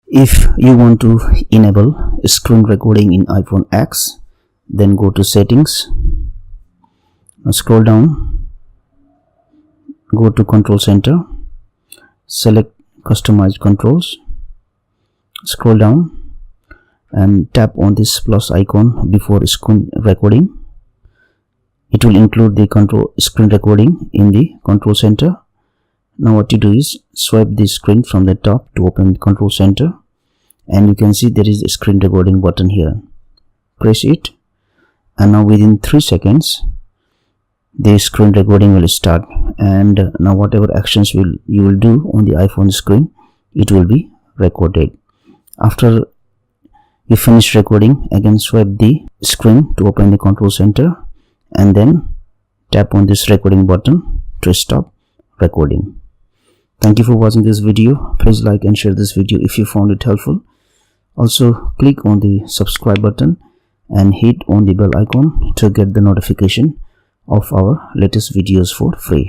If you want to enable screen recording in iPhone X, then go to settings, scroll down, go to control center, select customize controls, scroll down and tap on this plus icon before screen recording. It will include the control screen recording in the control center. Now what you do is swipe the screen from the top to open the control center, and you can see there is a screen recording button here. Press it, and now within 3 seconds the screen recording will start, and now whatever actions you will do on the iPhone screen, it will be recorded. After you finish recording, again swipe the screen to open the control center and then tap on this recording button to stop recording. Thank you for watching this video. Please like and share this video if you found it helpful. Also click on the subscribe button and hit on the bell icon to get the notification of our latest videos for free.